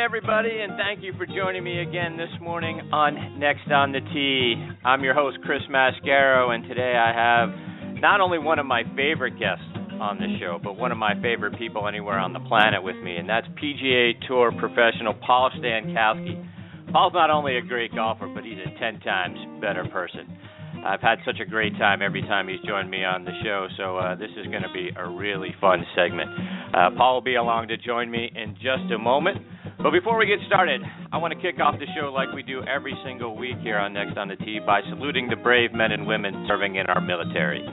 everybody, and thank you for joining me again this morning on Next on the Tee. I'm your host, Chris Mascaro, and today I have not only one of my favorite guests on the show, but one of my favorite people anywhere on the planet with me, and that's PGA Tour professional Paul Stankowski. Paul's not only a great golfer, but he's a 10 times better person. I've had such a great time every time he's joined me on the show, so this is going to be a really fun segment. Paul will be along to join me in just a moment. But before we get started, I want to kick off the show like we do every single week here on Next on the Tee by saluting the brave men and women serving in our military.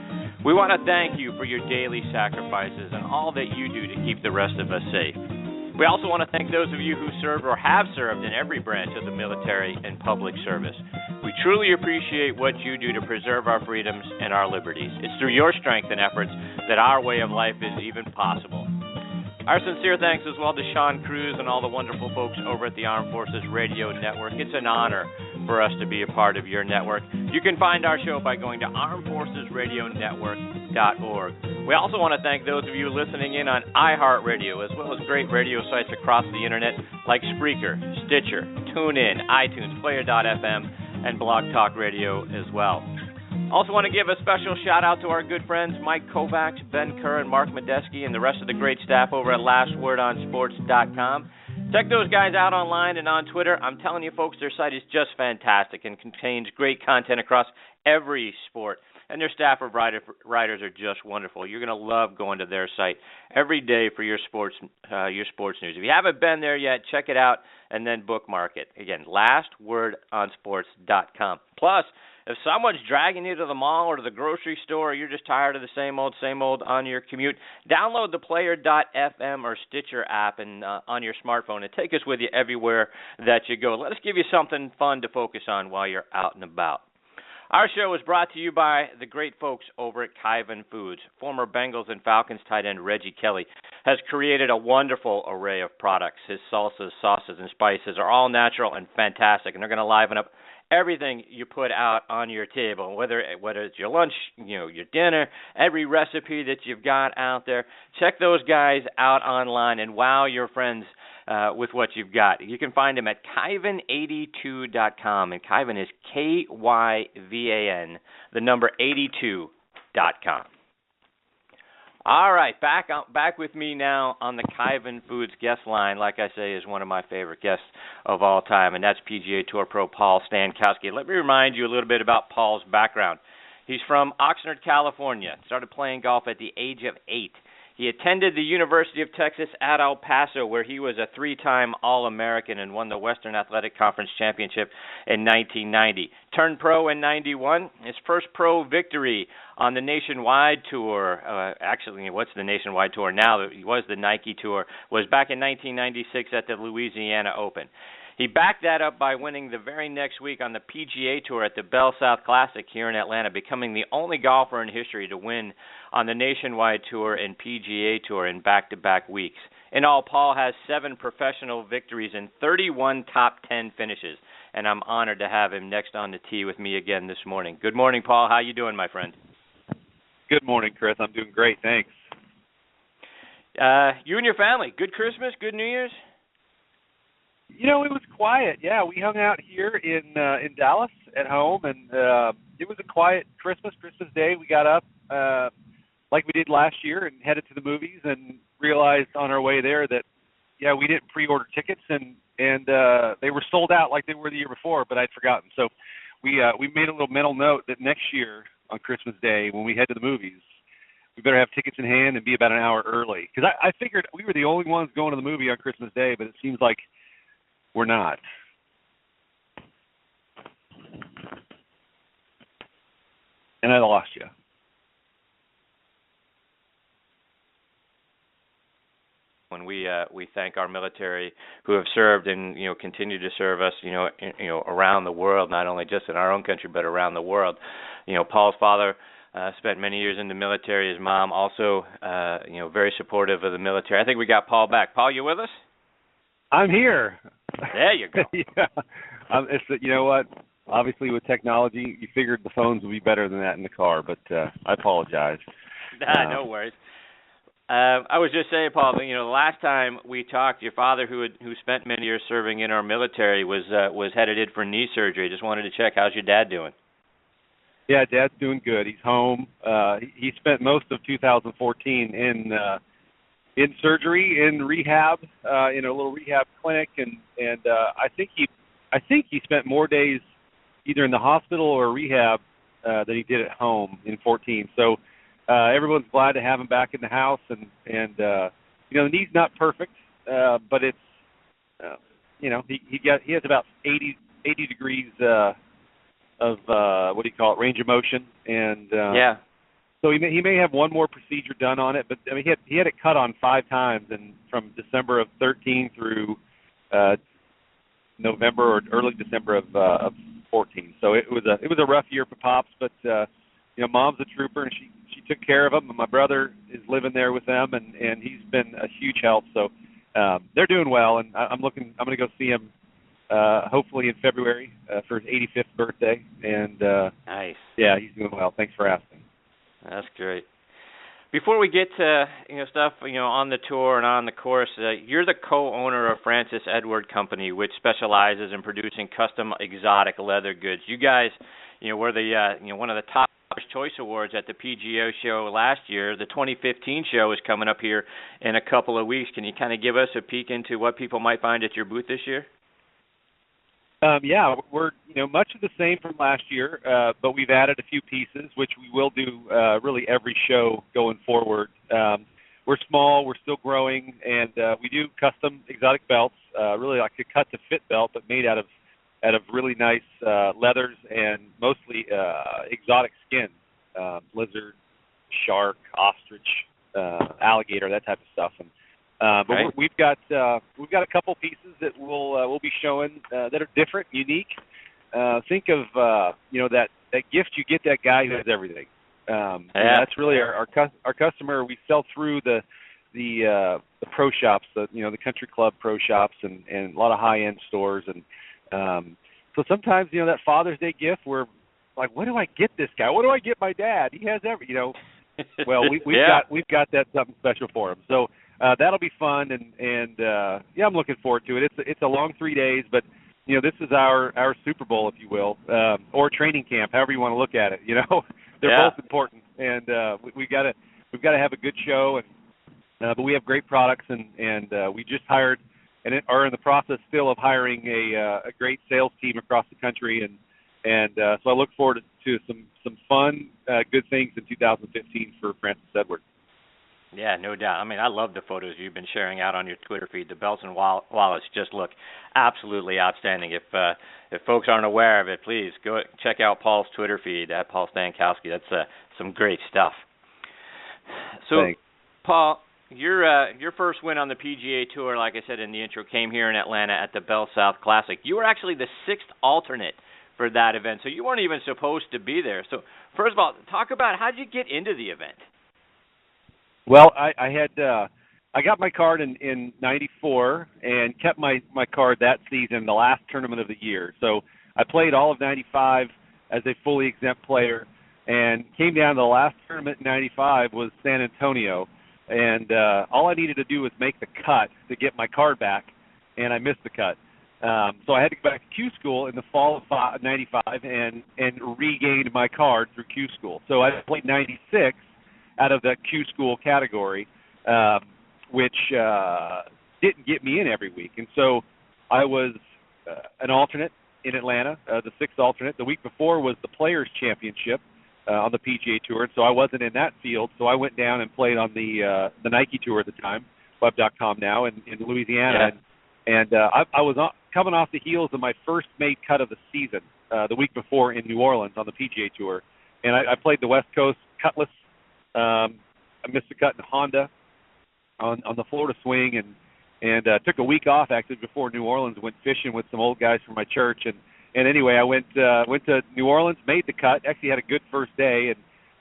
We want to thank you for your daily sacrifices and all that you do to keep the rest of us safe. We also want to thank those of you who served or have served in every branch of the military and public service. We truly appreciate what you do to preserve our freedoms and our liberties. It's through your strength and efforts that our way of life is even possible. Our sincere thanks as well to Sean Cruz and all the wonderful folks over at the Armed Forces Radio Network. It's an honor for us to be a part of your network. You can find our show by going to armedforcesradionetwork.org. We also want to thank those of you listening in on iHeartRadio, as well as great radio sites across the internet like Spreaker, Stitcher, TuneIn, iTunes, Player.fm, and Blog Talk Radio as well. Also want to give a special shout-out to our good friends Mike Kovacs, Ben Kerr, and Mark Medeski, and the rest of the great staff over at lastwordonsports.com. Check those guys out online and on Twitter. I'm telling you, folks, their site is just fantastic and contains great content across every sport. And their staff of writers are just wonderful. You're going to love going to their site every day for your sports news. If you haven't been there yet, check it out and then bookmark it. Again, lastwordonsports.com. Plus, if someone's dragging you to the mall or to the grocery store, or you're just tired of the same old on your commute, download the Player.fm or Stitcher app on your smartphone and take us with you everywhere that you go. Let us give you something fun to focus on while you're out and about. Our show is brought to you by the great folks over at Kyvan Foods. Former Bengals and Falcons tight end Reggie Kelly has created a wonderful array of products. His salsas, sauces, and spices are all natural and fantastic, and they're going to liven up everything you put out on your table, whether it's your lunch, your dinner, every recipe that you've got out there. Check those guys out online and wow your friends with what you've got. You can find them at Kyvan82.com, and Kyvan is Kyvan, the number 82.com. All right, back with me now on the Kyvan Foods guest line. Like I say, is one of my favorite guests of all time, and that's PGA Tour pro Paul Stankowski. Let me remind you a little bit about Paul's background. He's from Oxnard, California. Started playing golf at the age of 8. He attended the University of Texas at El Paso, where he was a 3-time All-American and won the Western Athletic Conference Championship in 1990. Turned pro in 91. His first pro victory on the Nationwide Tour, actually, what's the Nationwide Tour now? It was the Nike Tour, was back in 1996 at the Louisiana Open. He backed that up by winning the very next week on the PGA Tour at the Bell South Classic here in Atlanta, becoming the only golfer in history to win on the Nationwide Tour and PGA Tour in back-to-back weeks. In all, Paul has 7 professional victories and 31 top 10 finishes, and I'm honored to have him next on the tee with me again this morning. Good morning, Paul. How you doing, my friend? Good morning, Chris. I'm doing great, thanks. You and your family, good Christmas, good New Year's? It was quiet. Yeah, we hung out here in Dallas at home, and it was a quiet Christmas Day. We got up like we did last year and headed to the movies and realized on our way there that, we didn't pre-order tickets, and they were sold out like they were the year before, but I'd forgotten. So we made a little mental note that next year on Christmas Day when we head to the movies, we better have tickets in hand and be about an hour early. Because I figured we were the only ones going to the movie on Christmas Day, but it seems like we're not. And I lost you. When we thank our military who have served and continue to serve us around the world, not only just in our own country but around the world. Paul's father spent many years in the military. His mom also very supportive of the military. I think we got Paul back. Paul, you with us? I'm here. There you go. Yeah. You know what? Obviously, with technology, you figured the phones would be better than that in the car, but I apologize. No worries. I was just saying, Paul, the last time we talked, your father, who spent many years serving in our military, was headed in for knee surgery. Just wanted to check, how's your dad doing? Yeah, Dad's doing good. He's home. He spent most of 2014 in surgery, in rehab, in a little rehab clinic, and I think he spent more days either in the hospital or rehab than he did at home in 14. So everyone's glad to have him back in the house, and the knee's not perfect, but it's he has about 80 degrees of what do you call it, range of motion, and yeah. So he may have one more procedure done on it, but I mean he had it cut on 5 times, and from December of 13 through November or early December of 14. So it was a rough year for Pops, but Mom's a trooper, and she took care of him, and my brother is living there with them, and he's been a huge help. So they're doing well, and I'm going to go see him hopefully in February for his 85th birthday, and nice. Yeah, he's doing well. Thanks for asking. That's great. Before we get to stuff on the tour and on the course, you're the co-owner of Francis Edward Company, which specializes in producing custom exotic leather goods. You guys, were the one of the top choice awards at the PGA show last year. The 2015 show is coming up here in a couple of weeks. Can you kind of give us a peek into what people might find at your booth this year? Yeah, we're much of the same from last year, but we've added a few pieces, which we will do really every show going forward. We're small, we're still growing, and we do custom exotic belts, really like a cut-to-fit belt, but made out of really nice leathers and mostly exotic skins, lizard, shark, ostrich, alligator, that type of stuff. And but right. we've got a couple pieces that we'll be showing that are different, unique. Think of that gift you get that guy who has everything. That's really our customer. We sell through the pro shops, the country club pro shops, and a lot of high end stores. And so sometimes that Father's Day gift, we're like, what do I get this guy? What do I get my dad? He has Well, we've got that something special for him. So. That'll be fun, and I'm looking forward to it. It's a long 3 days, but this is our Super Bowl, if you will, or training camp, however you want to look at it. They're both important, and we've got to have a good show, and but we have great products, and we just hired and are in the process still of hiring a great sales team across the country, and so I look forward to some fun, good things in 2015 for Francis Edward. Yeah, no doubt. I mean, I love the photos you've been sharing out on your Twitter feed. The belts and wallets just look absolutely outstanding. If folks aren't aware of it, please go check out Paul's Twitter feed at Paul Stankowski. That's some great stuff. So, thanks. Paul, your first win on the PGA Tour, like I said in the intro, came here in Atlanta at the Bell South Classic. You were actually the 6th alternate for that event, so you weren't even supposed to be there. So, first of all, talk about how did you get into the event? Well, I got my card in '94 and kept my card that season, the last tournament of the year. So I played all of '95 as a fully exempt player, and came down to the last tournament in '95 was San Antonio, and all I needed to do was make the cut to get my card back, and I missed the cut. So I had to go back to Q School in the fall of '95 and regained my card through Q School. So I played '96. Out of the Q School category, which didn't get me in every week. And so I was an alternate in Atlanta, the 6th alternate. The week before was the Players' Championship on the PGA Tour, and so I wasn't in that field. So I went down and played on the Nike Tour at the time, web.com now, in Louisiana. Yeah. And I was coming off the heels of my first made cut of the season the week before in New Orleans on the PGA Tour. And I played the West Coast cutless. I missed a cut in Honda on the Florida swing, and took a week off actually before New Orleans. Went fishing with some old guys from my church, and anyway, I went to New Orleans, made the cut. Actually had a good first day,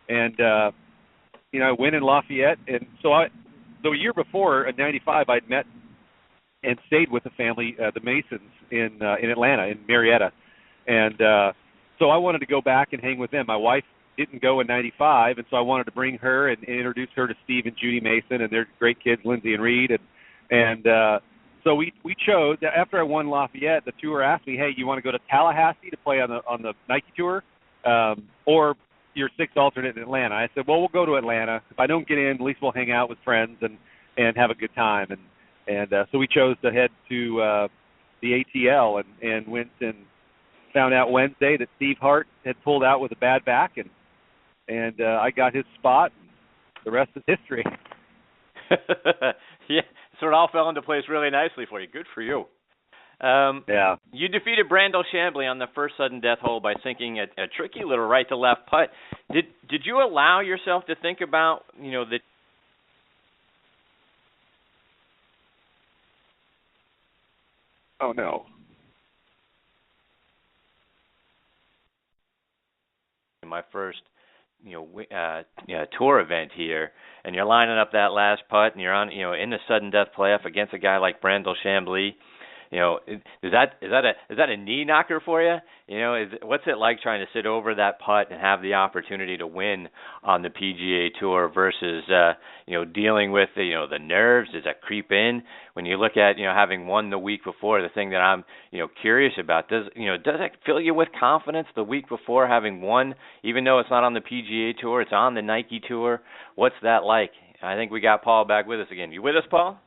and I went in Lafayette, and so the year before in '95 I'd met and stayed with the family, the Masons in Atlanta in Marietta, and so I wanted to go back and hang with them. My wife didn't go in '95, and so I wanted to bring her and introduce her to Steve and Judy Mason and their great kids, Lindsay and Reed, and so we chose after I won Lafayette. The tour asked me, "Hey, you want to go to Tallahassee to play on the Nike tour, or your sixth alternate in Atlanta?" I said, "Well, we'll go to Atlanta. If I don't get in, at least we'll hang out with friends and have a good time." And so we chose to head to the ATL and went and found out Wednesday that Steve Hart had pulled out with a bad back, and I got his spot. And the rest is history. Yeah, so it all fell into place really nicely for you. Good for you. Yeah. You defeated Brandel Chambly on the first sudden death hole by sinking a tricky little right to left putt. Did you allow yourself to think about the Oh no. my first tour event here, and you're lining up that last putt, and you're on in the sudden death playoff against a guy like Brandel Chambly? Is that a knee knocker for you? What's it like trying to sit over that putt and have the opportunity to win on the PGA Tour versus dealing with the nerves? Does that creep in when you look at having won the week before? The thing that I'm curious about, does that fill you with confidence the week before having won, even though it's not on the PGA Tour, it's on the Nike Tour? What's that like? I think we got Paul back with us again. You with us, Paul?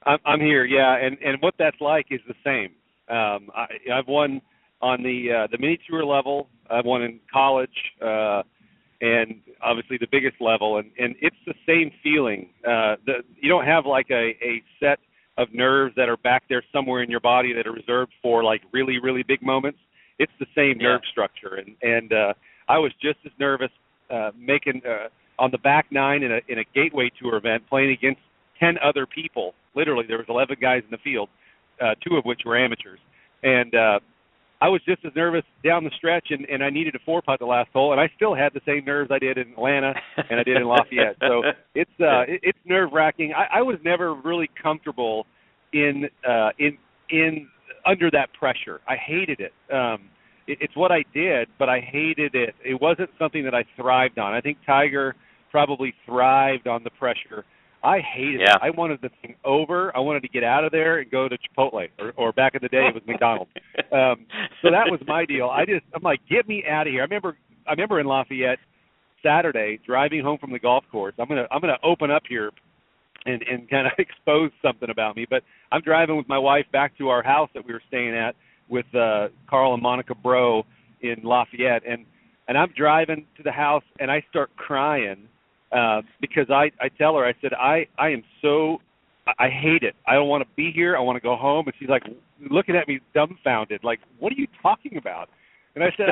I'm here, yeah, and what that's like is the same. I've won on the mini tour level. I've won in college, and obviously the biggest level, and it's the same feeling. You don't have like a set of nerves that are back there somewhere in your body that are reserved for like really, really big moments. It's the same nerve structure, and I was just as nervous making on the back nine in a Gateway Tour event, playing against 10 other people. Literally, there was 11 guys in the field, 2 of which were amateurs. And I was just as nervous down the stretch, and I needed a 4-putt the last hole, and I still had the same nerves I did in Atlanta and I did in Lafayette. So it's nerve-wracking. I was never really comfortable in under that pressure. I hated it. It's what I did, but I hated it. It wasn't something that I thrived on. I think Tiger probably thrived on the pressure. I hated it. I wanted the thing over. I wanted to get out of there and go to Chipotle, or back in the day it was McDonald's. So that was my deal. I'm like, get me out of here. I remember in Lafayette Saturday driving home from the golf course. I'm gonna open up here and kind of expose something about me. But I'm driving with my wife back to our house that we were staying at with Carl and Monica Bro in Lafayette, and I'm driving to the house and I start crying. Because I tell her, I said, I hate it. I don't want to be here. I want to go home. And she's like looking at me dumbfounded, like, what are you talking about? And I said,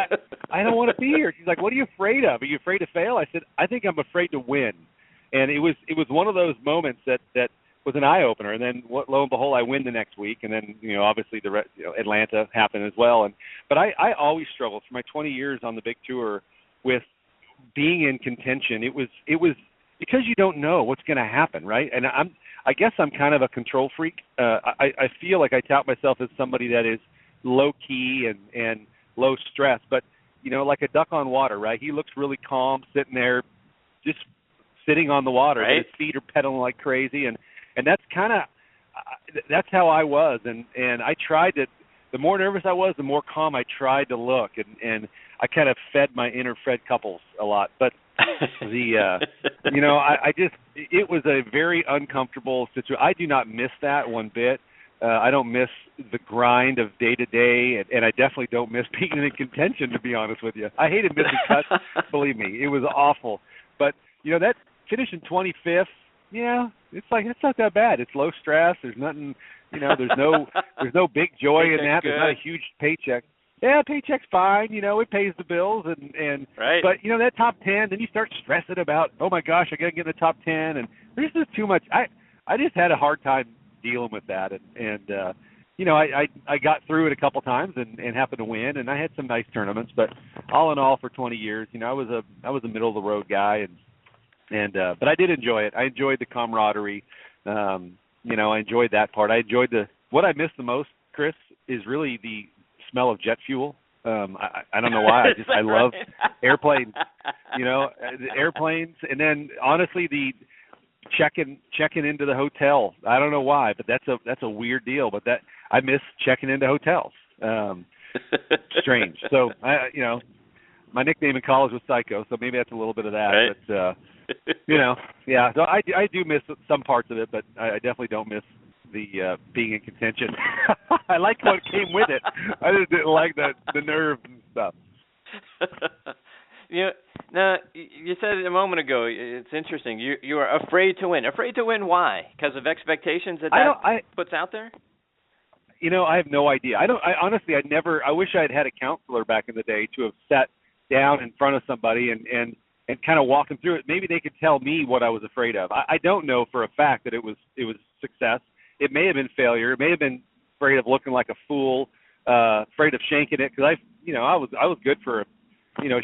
I don't want to be here. She's like, what are you afraid of? Are you afraid to fail? I said, I think I'm afraid to win. And it was one of those moments that was an eye opener. And then lo and behold, I win the next week. And then obviously Atlanta happened as well. But I always struggled for my 20 years on the big tour with being in contention. It was because you don't know what's going to happen, right? And I guess I'm kind of a control freak. I feel like I tout myself as somebody that is low key and low stress, but like a duck on water, right? He looks really calm, sitting there, just sitting on the water. Right. His feet are pedaling like crazy, and that's kind of that's how I was. And I tried to. The more nervous I was, the more calm I tried to look, and I kind of fed my inner Fred Couples a lot. But I just, it was a very uncomfortable situation. I do not miss that one bit. I don't miss the grind of day to day, and I definitely don't miss being in contention, to be honest with you. I hated missing cuts. Believe me, it was awful. But that finishing 25th, it's not that bad. It's low stress. There's nothing. There's no big joy in that. There's not a huge paycheck. Yeah, paycheck's fine. It pays the bills, and right. But that top 10, then you start stressing about, oh my gosh, I gotta get in the top 10, and there's just too much. I just had a hard time dealing with that, and I got through it a couple times and happened to win, and I had some nice tournaments. But all in all, for 20 years, I was a middle of the road guy, but I did enjoy it. I enjoyed the camaraderie. I enjoyed that part. I enjoyed what I missed the most, Chris, is really the smell of jet fuel. I don't know why. I love airplanes. Airplanes, and then honestly, the checking into the hotel. I don't know why, but that's a weird deal. But that I miss checking into hotels. Strange. So my nickname in college was Psycho, so maybe that's a little bit of that. Right. But yeah. So I do miss some parts of it, but I definitely don't miss the being in contention. I like what came with it. I just didn't like the nerve and stuff. Now you said it a moment ago. It's interesting. You are afraid to win. Afraid to win? Why? Because of expectations that puts out there? I have no idea. I honestly, I wish I had a counselor back in the day to have sat down in front of somebody and kind of walk them through it. Maybe they could tell me what I was afraid of. I don't know for a fact that it was success. It may have been failure. It may have been afraid of looking like a fool, afraid of shanking it, because I was good for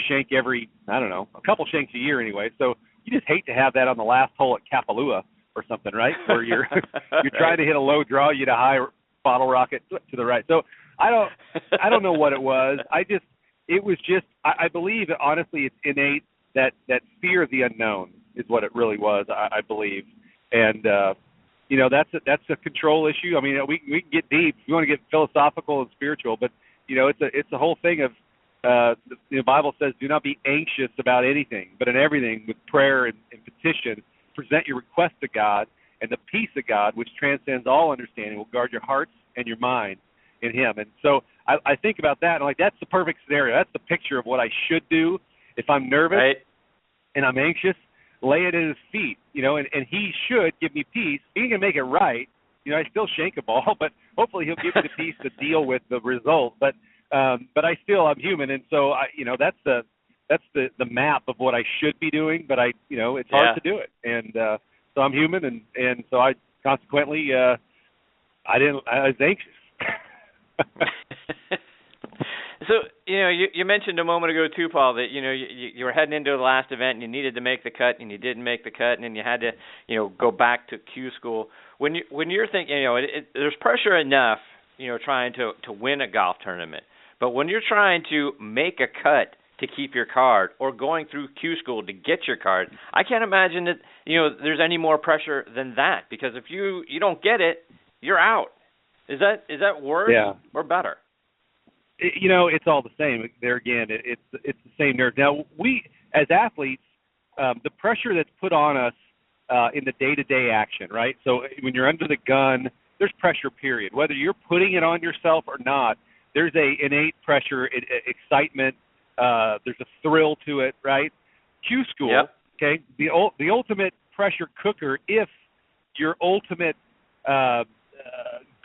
shank every, I don't know, a couple shanks a year anyway. So you just hate to have that on the last hole at Kapalua or something, right? Where you're trying to hit a low draw, you hit a high bottle rocket to the right. So I don't know what it was. I believe that honestly it's innate that fear of the unknown is what it really was. I believe, and that's a control issue. I mean, we can get deep. We want to get philosophical and spiritual, but it's a whole thing of the Bible says, do not be anxious about anything, but in everything with prayer and petition, present your request to God, and the peace of God, which transcends all understanding, will guard your hearts and your mind in Him. And so I think about that, and like that's the perfect scenario. That's the picture of what I should do if I'm nervous and I'm anxious. Lay it at His feet, and He should give me peace. He ain't gonna make it right. I still shank a ball, but hopefully He'll give me the peace to deal with the result. But I'm human, and so that's the map of what I should be doing. But it's hard to do it, and so I'm human, and so I consequently I was anxious. So you mentioned a moment ago too, Paul, that you were heading into the last event and you needed to make the cut and you didn't make the cut and then you had to go back to Q school. When you're thinking there's pressure enough trying to win a golf tournament, but when you're trying to make a cut to keep your card or going through Q school to get your card, I can't imagine that there's any more pressure than that, because if you don't get it, you're out. Is that worse or better? It's all the same. There again, it's the same nerve. Now, we as athletes, the pressure that's put on us in the day-to-day action, right? So when you're under the gun, there's pressure, period. Whether you're putting it on yourself or not, there's a innate pressure, excitement. There's a thrill to it, right? Q school, okay, the ultimate pressure cooker if your ultimate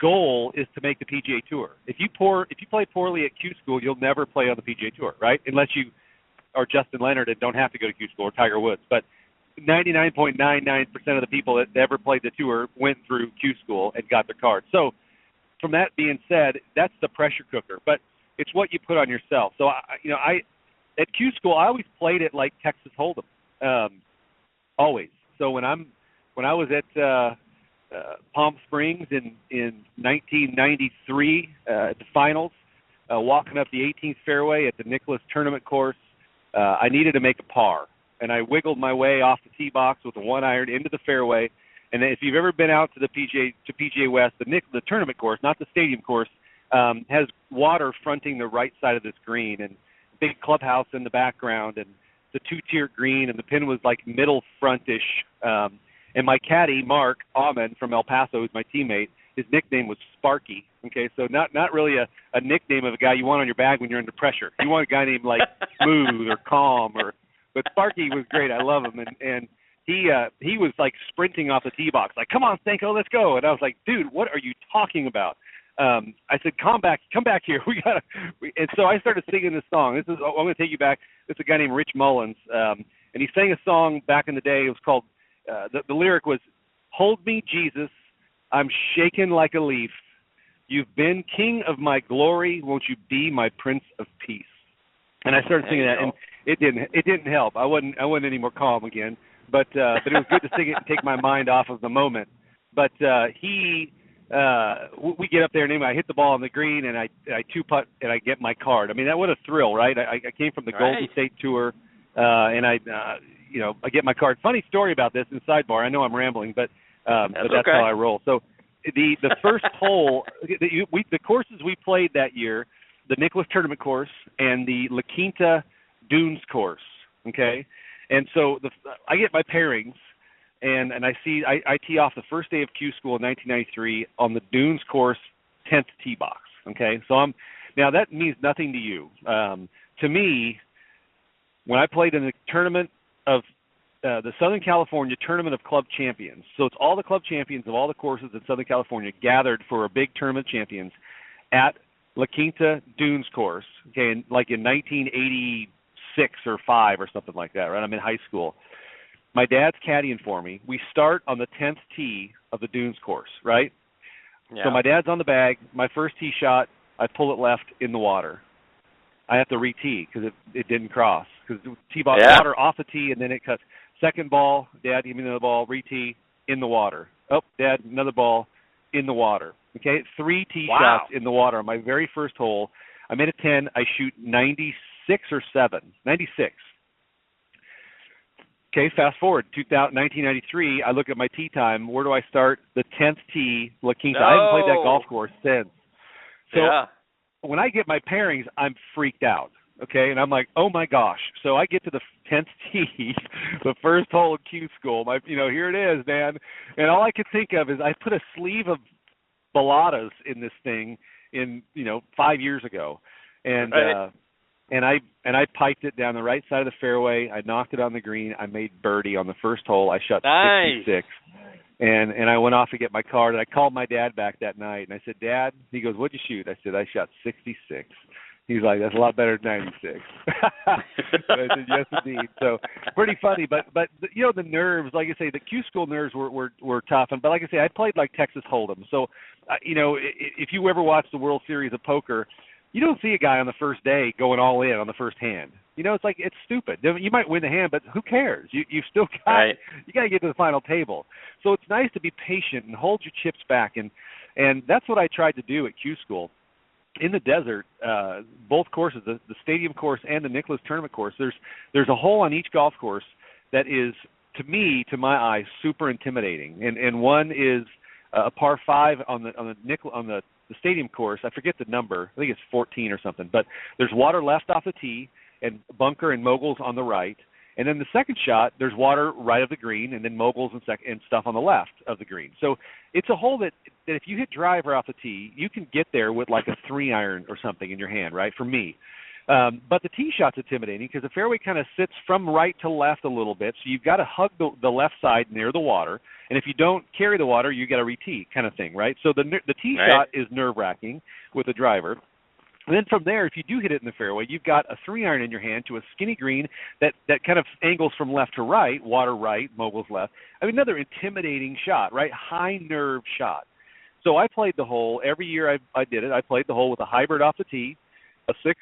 goal is to make the PGA Tour. If you play poorly at Q school, you'll never play on the PGA Tour, right? Unless you are Justin Leonard and don't have to go to Q school, or Tiger Woods. But 99.99% of the people that ever played the tour went through Q school and got their card. So from that being said, that's the pressure cooker. But it's what you put on yourself. So I at Q school, I always played it like Texas Hold'em, always. So when I was at Palm Springs in 1993 at the finals, walking up the 18th fairway at the Nicklaus tournament course, I needed to make a par, and I wiggled my way off the tee box with a 1-iron into the fairway. And if you've ever been out to the PGA West, the tournament course, not the stadium course, has water fronting the right side of this green and big clubhouse in the background, and the 2-tier green, and the pin was like middle frontish. And my caddy, Mark Aumann from El Paso, who's my teammate, his nickname was Sparky. Okay, so not really a nickname of a guy you want on your bag when you're under pressure. You want a guy named like Smooth or Calm, but Sparky was great. I love him, and he was like sprinting off the tee box, like, "Come on, Stanko, let's go!" And I was like, "Dude, what are you talking about?" I said, come back here. And so I started singing this song. I'm going to take you back. It's a guy named Rich Mullins, and he sang a song back in the day. It was called. The lyric was, "Hold me, Jesus, I'm shaken like a leaf. You've been king of my glory. Won't you be my Prince of Peace?" And I started singing that, and it didn't help. I wasn't any more calm again. But it was good to sing it and take my mind off of the moment. But he we get up there, and anyway, I hit the ball on the green, and I two-putt, and I get my card. I mean, that what a thrill, right? I came from the Golden State Tour, and I get my card. Funny story about this in sidebar. I know I'm rambling, but that's okay. how I roll. So the first hole, the courses we played that year, the Nicklaus Tournament course and the La Quinta Dunes course, okay? And so I get my pairings, and I tee off the first day of Q School in 1993 on the Dunes course, 10th tee box. Okay, so now that means nothing to you. To me, when I played in the tournament of the Southern California Tournament of Club Champions, so it's all the club champions of all the courses in Southern California gathered for a big tournament of champions at La Quinta Dunes course. Okay, like in 1986 or 5 or something like that. Right, I'm in high school. My dad's caddying for me. We start on the 10th tee of the Dunes course, right? Yeah. So my dad's on the bag. My first tee shot, I pull it left in the water. I have to re-tee because it didn't cross. Because the tee ball water off the tee, and then it cuts. Second ball, Dad, give me another ball, re-tee, in the water. Oh, Dad, another ball, in the water. Okay, 3 tee shots in the water on my very first hole. I made a 10. I shoot 96 or 7. 96. Okay, fast forward, 1993, I look at my tee time. Where do I start? The 10th tee, La Quinta. I haven't played that golf course since. So when I get my pairings, I'm freaked out, okay? And I'm like, oh, my gosh. So I get to the 10th tee, the first hole of Q School. Here it is, man. And all I could think of is I put a sleeve of Baladas in this thing 5 years ago. And And I piped it down the right side of the fairway. I knocked it on the green. I made birdie on the first hole. I shot 66. And I went off to get my card, and I called my dad back that night, and I said, Dad, he goes, what'd you shoot? I said, I shot 66. He's like, that's a lot better than 96. I said, yes, indeed. So pretty funny. But the nerves, like I say, the Q School nerves were tough. But like I say, I played like Texas Hold'em. So, if you ever watch the World Series of Poker, you don't see a guy on the first day going all in on the first hand. It's like, it's stupid. You might win the hand, but who cares? You've still got you got to get to the final table. So it's nice to be patient and hold your chips back, and that's what I tried to do at Q School. In the desert, both courses, the stadium course and the Nicklaus Tournament course, there's a hole on each golf course that is, to my eye, super intimidating. And one is a par 5 on the stadium course. I forget the number. I think it's 14 or something. But there's water left off the tee and bunker and moguls on the right. And then the second shot, there's water right of the green, and then moguls and stuff on the left of the green. So it's a hole that if you hit driver off the tee, you can get there with like a 3-iron or something in your hand, right, for me. But the tee shot's intimidating because the fairway kind of sits from right to left a little bit, so you've got to hug the left side near the water. And if you don't carry the water, you got to re-tee kind of thing, right? So the tee shot is nerve-wracking with the driver. And then from there, if you do hit it in the fairway, you've got a 3-iron in your hand to a skinny green that kind of angles from left to right, water right, moguls left. I mean, another intimidating shot, right? High nerve shot. So I played the hole. Every year I did it. I played the hole with a hybrid off the tee, a 6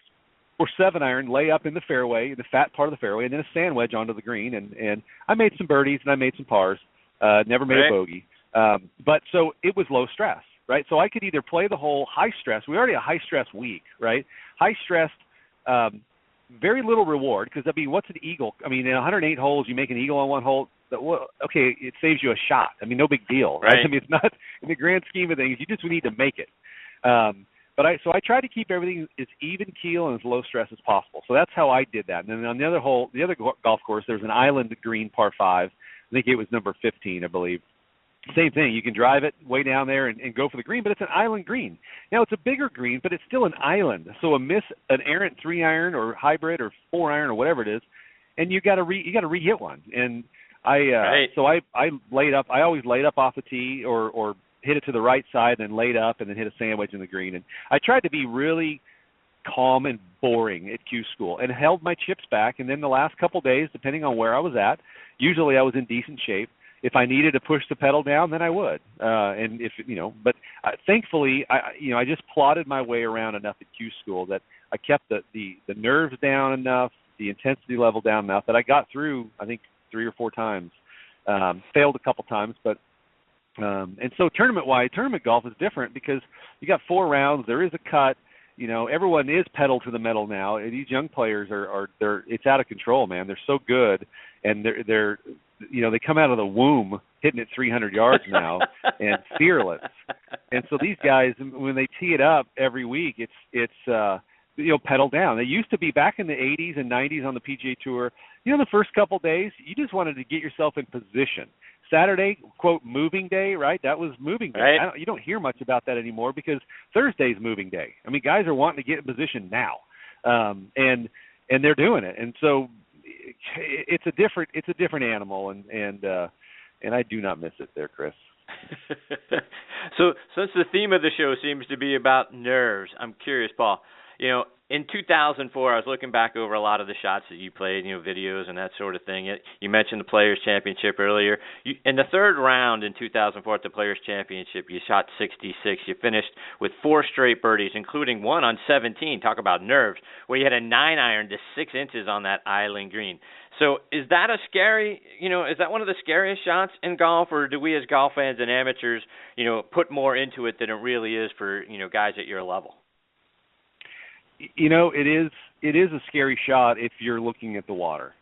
or 7-iron lay up in the fairway, the fat part of the fairway, and then a sand wedge onto the green. And I made some birdies and I made some pars. Never made a bogey. But so it was low stress. Right, so I could either play the whole high stress. We already a high stress week, right? High stress, very little reward because what's an eagle? I mean, in 108 holes, you make an eagle on one hole. Okay, it saves you a shot. I mean, no big deal, right? I mean, it's not in the grand scheme of things. You just need to make it. But I try to keep everything as even keel and as low stress as possible. So that's how I did that. And then on the other hole, the other golf course, there's an island green par 5. I think it was number 15, I believe. Same thing. You can drive it way down there and go for the green, but it's an island green. Now, it's a bigger green, but it's still an island. So an errant 3-iron or hybrid or 4-iron or whatever it is, and you got to re-hit one. And so I laid up. I always laid up off the tee or hit it to the right side and then laid up and then hit a sandwich in the green. And I tried to be really calm and boring at Q School and held my chips back. And then the last couple days, depending on where I was at, usually I was in decent shape. If I needed to push the pedal down, then I would. But thankfully, I just plodded my way around enough at Q School that I kept the nerves down enough, the intensity level down enough that I got through, I think, 3 or 4 times. Failed a couple times, but And so tournament golf is different because you got 4 rounds. There is a cut. Everyone is pedal to the metal now. These young players they're it's out of control, man. They're so good, and they're they come out of the womb hitting it 300 yards now and fearless. And so these guys, when they tee it up every week, it's pedal down. They used to be back in the 80s and 90s on the PGA Tour. The first couple days, you just wanted to get yourself in position. Saturday, quote, moving day, right? That was moving day. Right. You don't hear much about that anymore because Thursday's moving day. I mean, guys are wanting to get in position now, and they're doing it. And so it's a different animal, and I do not miss it there, Chris. So since the theme of the show seems to be about nerves, I'm curious, Paul. In 2004, I was looking back over a lot of the shots that you played, videos and that sort of thing. You mentioned the Players' Championship earlier. In the third round in 2004 at the Players' Championship, you shot 66. You finished with 4 straight birdies, including one on 17. Talk about nerves, where you had a 9-iron to 6 inches on that island green. So is that is that one of the scariest shots in golf, or do we as golf fans and amateurs, put more into it than it really is for, guys at your level? It is a scary shot if you're looking at the water.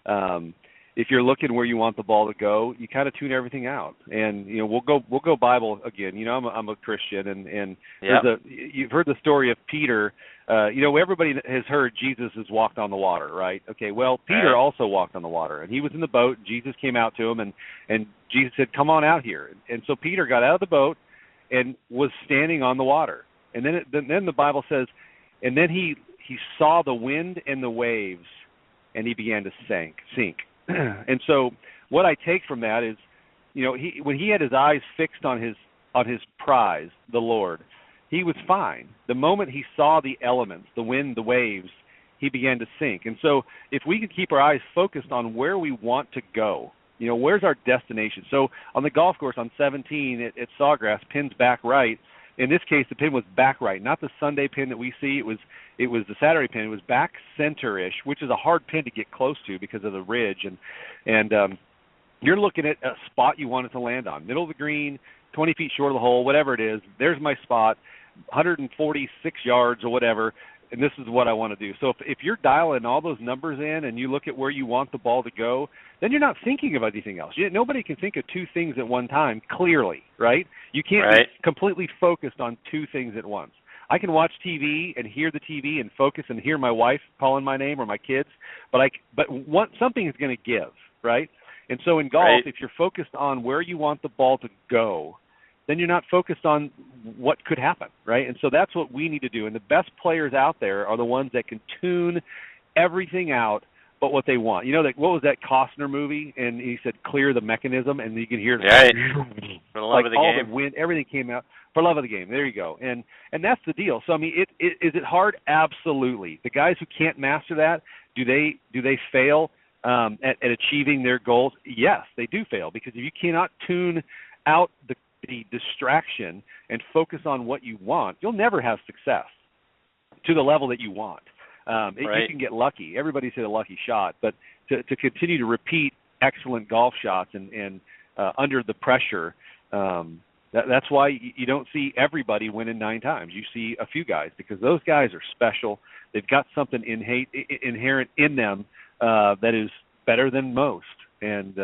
If you're looking where you want the ball to go, you kind of tune everything out. And we'll go Bible again. I'm a Christian, and yep. You've heard the story of Peter. Everybody has heard Jesus has walked on the water, right? Okay, well, Peter also walked on the water, and he was in the boat. Jesus came out to him, and Jesus said, "Come on out here." And so Peter got out of the boat and was standing on the water. And then the Bible says, and then he saw the wind and the waves, and he began to sink. And so what I take from that is, when he had his eyes fixed on his prize, the Lord, he was fine. The moment he saw the elements, the wind, the waves, he began to sink. And so if we could keep our eyes focused on where we want to go, where's our destination? So on the golf course on 17 at Sawgrass, pins back right. In this case, the pin was back right, not the Sunday pin that we see. It was the Saturday pin. It was back center-ish, which is a hard pin to get close to because of the ridge. And you're looking at a spot you want it to land on, middle of the green, 20 feet short of the hole, whatever it is. There's my spot, 146 yards or whatever, and this is what I want to do. So if you're dialing all those numbers in and you look at where you want the ball to go, then you're not thinking of anything else. Nobody can think of 2 things at one time clearly, right? You can't be completely focused on 2 things at once. I can watch TV and hear the TV and focus and hear my wife calling my name or my kids, but something is going to give, right? And so in golf, if you're focused on where you want the ball to go, then you're not focused on what could happen, right? And so that's what we need to do. And the best players out there are the ones that can tune everything out but what they want. What was that Costner movie? And he said, clear the mechanism, and you can hear for the love of the all game. The wind, everything came out. For love of the game. There you go. And that's the deal. So, I mean, is it hard? Absolutely. The guys who can't master that, do they fail at achieving their goals? Yes, they do fail, because if you cannot tune out the distraction and focus on what you want, you'll never have success to the level that you want. You can get lucky. Everybody's hit a lucky shot, but to continue to repeat excellent golf shots and under the pressure, that's why you don't see everybody winning 9 times. You see a few guys, because those guys are special. They've got something inherent in them that is better than most. And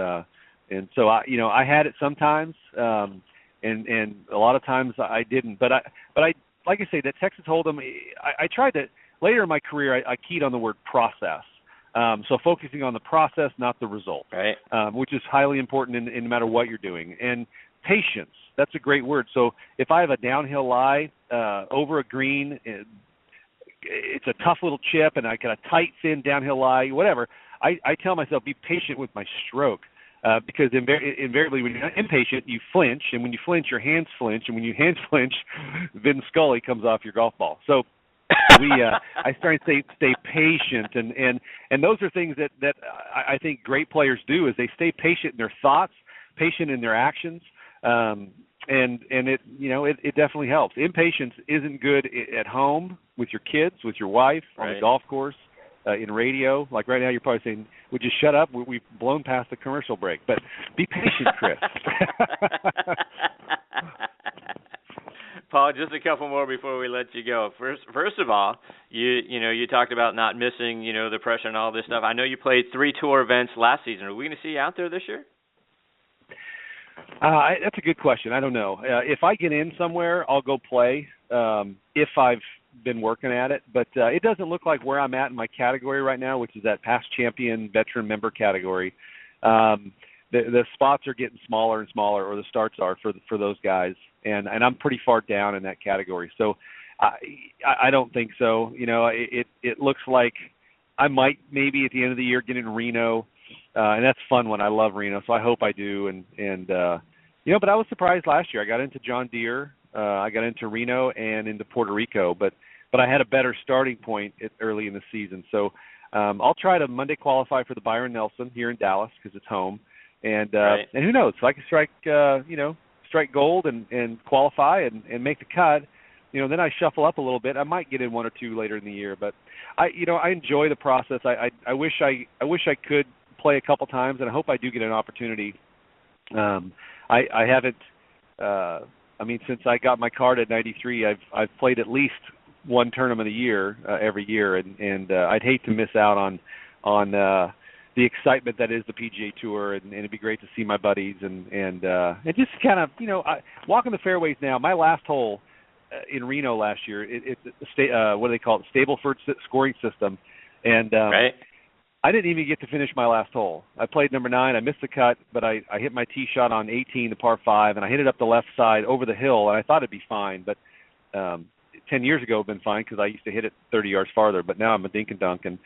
so I had it sometimes, and a lot of times I didn't. But I like I say, that Texas Hold'em, I tried to. Later in my career, I keyed on the word process. So focusing on the process, not the result, which is highly important in no matter what you're doing. And patience, that's a great word. So if I have a downhill lie over a green, it's a tough little chip, and I got a tight, thin downhill lie, whatever, I tell myself, be patient with my stroke. Because invariably when you're not impatient, you flinch, and when you flinch, your hands flinch, and when your hands flinch, Vin Scully comes off your golf ball. So I started to stay patient, and those are things that I think great players do, is they stay patient in their thoughts, patient in their actions, and it definitely helps. Impatience isn't good at home with your kids, with your wife, on the golf course. in radio. Like right now, you're probably saying, "Would you shut up? We've blown past the commercial break." But be patient, Chris. Paul, just a couple more before we let you go. First of all, you talked about not missing, the pressure and all this stuff. I know you played 3 tour events last season. Are we going to see you out there this year? That's a good question. I don't know. If I get in somewhere, I'll go play if I've been working at it. But it doesn't look like where I'm at in my category right now, which is that past champion veteran member category. The spots are getting smaller and smaller, or the starts are for those guys, and I'm pretty far down in that category. So I don't think so. It looks like I might maybe at the end of the year get in Reno, and that's a fun one. I love Reno, so I hope I do. But I was surprised last year. I got into John Deere, I got into Reno and into Puerto Rico, but I had a better starting point early in the season. So I'll try to Monday qualify for the Byron Nelson here in Dallas because it's home. And who knows? If I can strike gold and qualify and make the cut, then I shuffle up a little bit. I might get in 1 or 2 later in the year, but I enjoy the process. I wish I could play a couple times, and I hope I do get an opportunity. I haven't. Since I got my card at 93, I've played at least one tournament a year every year, and I'd hate to miss out on the excitement that is the PGA Tour, and it'd be great to see my buddies and just kind of walking the fairways now. My last hole in Reno last year, it's what do they call it, Stableford scoring system, and right. I didn't even get to finish my last hole. I played number 9. I missed the cut, but I hit my tee shot on 18, the par 5, and I hit it up the left side over the hill, and I thought it'd be fine, but 10 years ago it would have been fine because I used to hit it 30 yards farther, but now I'm a dink and dunk, and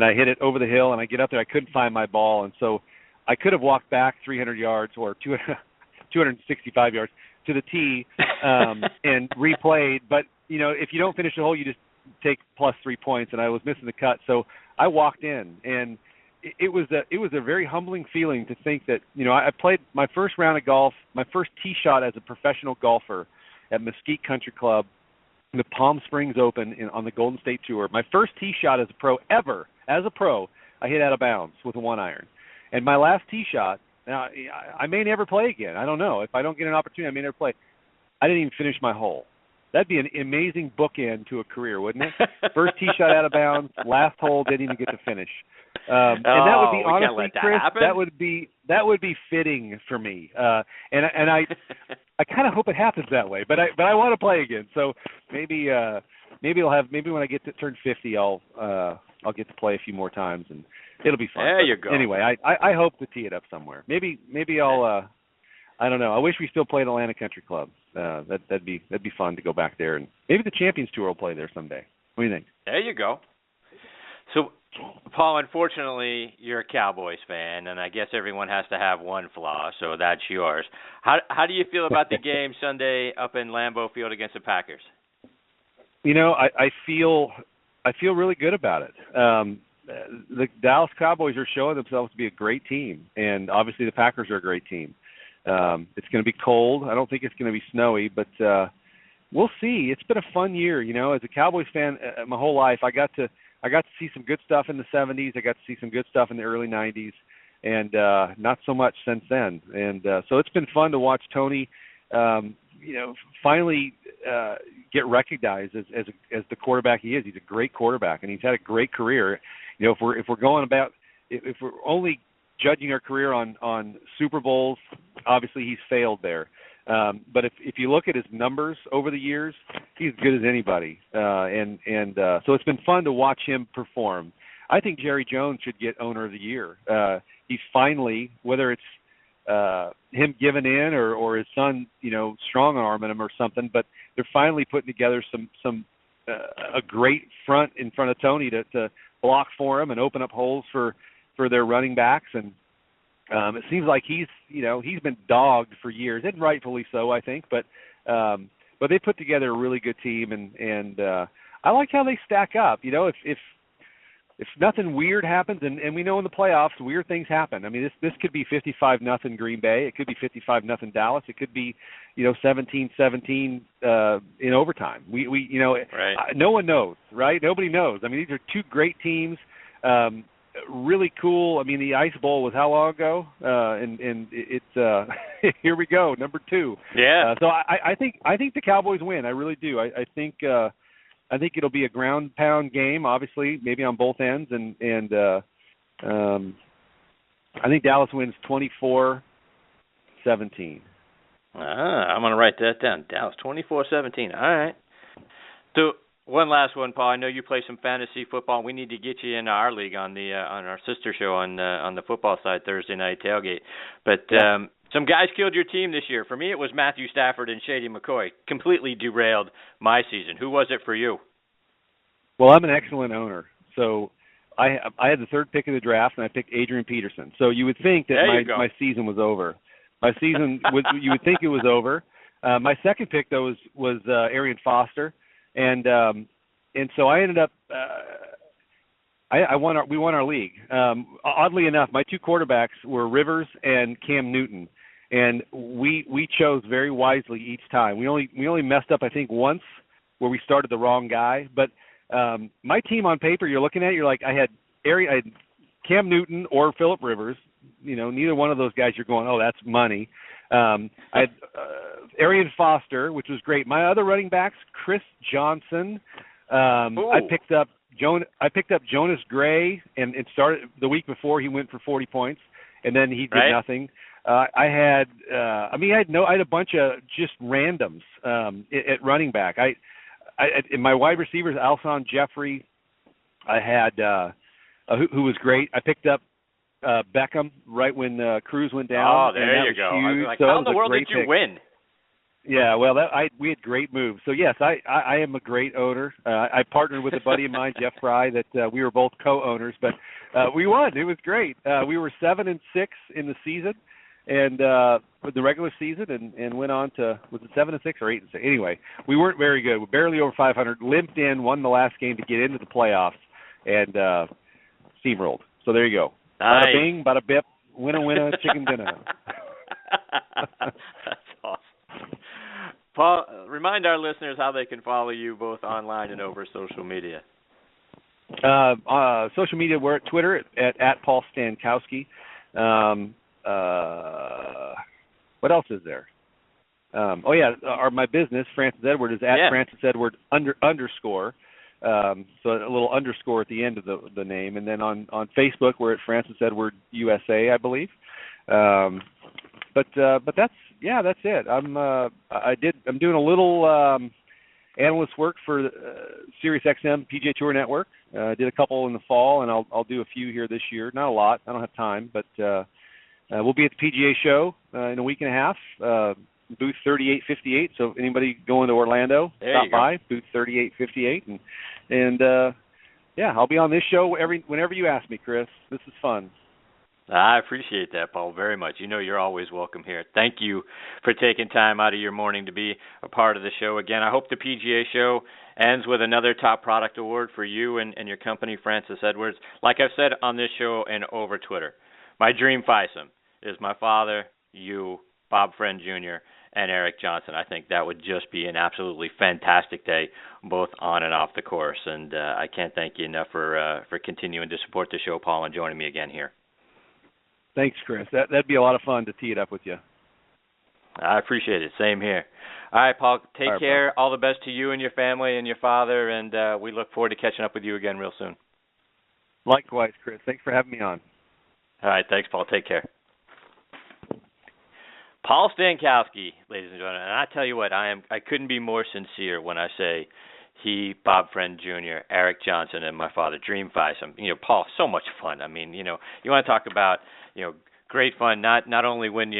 I hit it over the hill, and I get up there, I couldn't find my ball, and so I could have walked back 300 yards or 265 yards to the tee and replayed, but, if you don't finish the hole, you just take plus 3 points, and I was missing the cut, so I walked in, and it was a very humbling feeling to think that, I played my first round of golf, my first tee shot as a professional golfer at Mesquite Country Club, the Palm Springs Open on the Golden State Tour. My first tee shot as a pro ever, I hit out of bounds with a 1-iron. And my last tee shot, now I may never play again. I don't know. If I don't get an opportunity, I may never play. I didn't even finish my hole. That'd be an amazing bookend to a career, wouldn't it? First tee shot out of bounds, last hole, didn't even get to finish. And that would be, honestly, Chris, that would be fitting for me. And I kind of hope it happens that way. But I want to play again. So maybe when I get to turn 50, I'll get to play a few more times, and it'll be fun. There you go. Anyway, I hope to tee it up somewhere. Maybe I'll. I don't know. I wish we still played Atlanta Country Club. That'd be fun to go back there, and maybe the Champions Tour will play there someday. What do you think? There you go. So, Paul, unfortunately, you're a Cowboys fan, and I guess everyone has to have one flaw, so that's yours. How do you feel about the game Sunday up in Lambeau Field against the Packers? I feel really good about it. The Dallas Cowboys are showing themselves to be a great team, and obviously the Packers are a great team. It's going to be cold. I don't think it's going to be snowy, but we'll see. It's been a fun year, As a Cowboys fan, my whole life, I got to see some good stuff in the 70s. I got to see some good stuff in the early 90s, and not so much since then. And so it's been fun to watch Tony, finally get recognized as the quarterback he is. He's a great quarterback, and he's had a great career. If we're only judging our career on Super Bowls, obviously he's failed there. But if you look at his numbers over the years, he's as good as anybody. So it's been fun to watch him perform. I think Jerry Jones should get Owner of the Year. He's finally, whether it's him giving in or his son, strong-arming him or something, but they're finally putting together a great front in front of Tony to block for him and open up holes for their running backs, and it seems like he's been dogged for years, and rightfully so, I think. But they put together a really good team, and I like how they stack up. If nothing weird happens, and we know in the playoffs weird things happen. I mean, this could be 55-0 Green Bay. It could be 55-0 Dallas. It could be 17-17 in overtime. We right. No one knows, right? Nobody knows. I mean, these are two great teams. Really cool. I mean, the Ice Bowl was how long ago? And it's here we go, number 2. Yeah. So I think the Cowboys win. I really do. I think it'll be a ground pound game, obviously, maybe on both ends, and I think Dallas wins 24-17. I'm going to write that down. Dallas 24-17. All right. So one last one, Paul. I know you play some fantasy football. We need to get you in our league on our sister show on the football side, Thursday night tailgate. But some guys killed your team this year. For me, it was Matthew Stafford and Shady McCoy. Completely derailed my season. Who was it for you? Well, I'm an excellent owner, so I had the 3rd pick of the draft, and I picked Adrian Peterson. So you would think that my season was over. My season you would think it was over. My 2nd pick though was Arian Foster, and so I ended up we won our league. Oddly enough, my 2 quarterbacks were Rivers and Cam Newton, and we chose very wisely each time. We only messed up I think once where we started the wrong guy, but my team on paper you're looking at, you're like I had Cam Newton or Phillip Rivers. You know, neither one of those guys you're going, oh, that's money. I had Arian Foster, which was great. My other running backs, Chris Johnson. I picked up Jonas Gray, and it started the week before. He went for 40 points, and then he did nothing. I had a bunch of just randoms at running back. In my wide receivers, Alshon Jeffrey. I had who was great. I picked up Beckham right when Cruz went down. Oh, there you go. I was like, how in the world did you win? Yeah, well, we had great moves. So yes, I am a great owner. I partnered with a buddy of mine, Jeff Fry, that we were both co-owners, but we won. It was great. We were 7-6 in the season, and with the regular season, and went on to, was it 7-6 or 8-6? Anyway, we weren't very good. We were barely over 500. Limped in, won the last game to get into the playoffs, and steamrolled. So there you go. Nice. Bada bing, bada bip, winner, chicken dinner. That's awesome. Paul, remind our listeners how they can follow you both online and over social media. Social media, we're at Twitter at Paul Stankowski. What else is there? My business, Francis Edward, is at Francis Edward _. So a little underscore at the end of the name, and then on Facebook we're at Francis Edward USA, I believe. But that's it. I'm doing a little analyst work for Sirius XM PGA Tour Network. Did a couple in the fall, and I'll do a few here this year. Not a lot. I don't have time, but we'll be at the PGA show in a week and a half. Booth 3858. So if anybody going to Orlando, stop by booth 3858, and I'll be on this show whenever you ask me, Chris. This is fun. I appreciate that, Paul, very much. You know you're always welcome here. Thank you for taking time out of your morning to be a part of the show again. I hope the PGA show ends with another top product award for you and your company, Francis Edwards. Like I've said on this show and over Twitter, my dream foursome is my father, you, Bob Friend Jr., and Eric Johnson. I think that would just be an absolutely fantastic day, both on and off the course. And I can't thank you enough for continuing to support the show, Paul, and joining me again here. Thanks, Chris. That'd be a lot of fun to tee it up with you. I appreciate it. Same here. All right, Paul, take care. All the best to you and your family and your father, and we look forward to catching up with you again real soon. Likewise, Chris. Thanks for having me on. All right, thanks, Paul. Take care. Paul Stankowski, ladies and gentlemen, and I tell you what, I couldn't be more sincere when I say he, Bob Friend Jr., Eric Johnson, and my father, dream foursome. Paul, so much fun. I mean, you want to talk about, great fun, not only when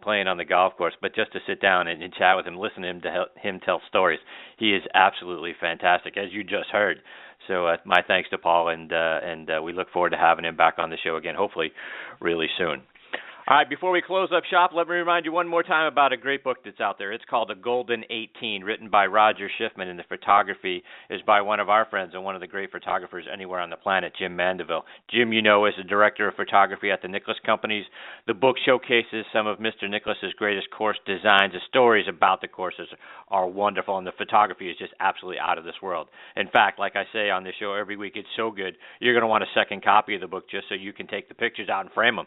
playing on the golf course, but just to sit down and chat with him, listen to him tell stories. He is absolutely fantastic, as you just heard. So my thanks to Paul, and we look forward to having him back on the show again, hopefully really soon. All right, before we close up shop, let me remind you one more time about a great book that's out there. It's called The Golden 18, written by Roger Schiffman, and the photography is by one of our friends and one of the great photographers anywhere on the planet, Jim Mandeville. Jim, you know, is the director of photography at the Nicklaus Companies. The book showcases some of Mr. Nicklaus's greatest course designs. The stories about the courses are wonderful, and the photography is just absolutely out of this world. In fact, like I say on this show every week, it's so good, you're going to want a second copy of the book just so you can take the pictures out and frame them.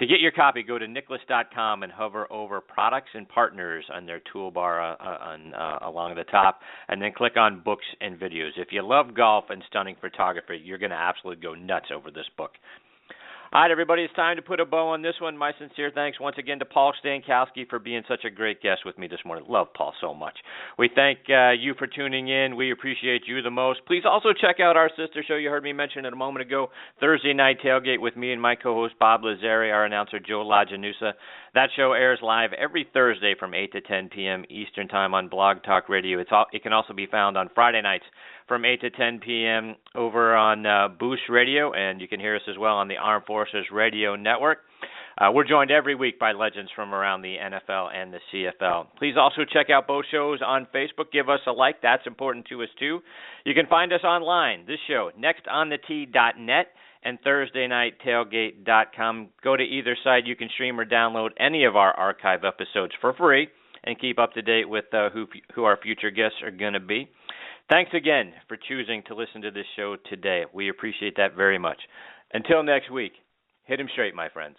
To get your copy, go to nicklaus.com and hover over Products and Partners on their toolbar along the top, and then click on Books and Videos. If you love golf and stunning photography, you're going to absolutely go nuts over this book. All right, everybody, it's time to put a bow on this one. My sincere thanks once again to Paul Stankowski for being such a great guest with me this morning. Love Paul so much. We thank you for tuning in. We appreciate you the most. Please also check out our sister show you heard me mention it a moment ago, Thursday Night Tailgate with me and my co-host Bob Lazzari, our announcer Joe Lajanusa. That show airs live every Thursday from 8 to 10 p.m. Eastern Time on Blog Talk Radio. It can also be found on Friday nights from 8 to 10 p.m. over on Boost Radio, and you can hear us as well on the Armed Forces Radio Network. We're joined every week by legends from around the NFL and the CFL. Please also check out both shows on Facebook. Give us a like. That's important to us, too. You can find us online, this show, nextonthetee.net and ThursdayNightTailgate.com. Go to either side. You can stream or download any of our archive episodes for free and keep up to date with who our future guests are going to be. Thanks again for choosing to listen to this show today. We appreciate that very much. Until next week, hit 'em straight, my friends.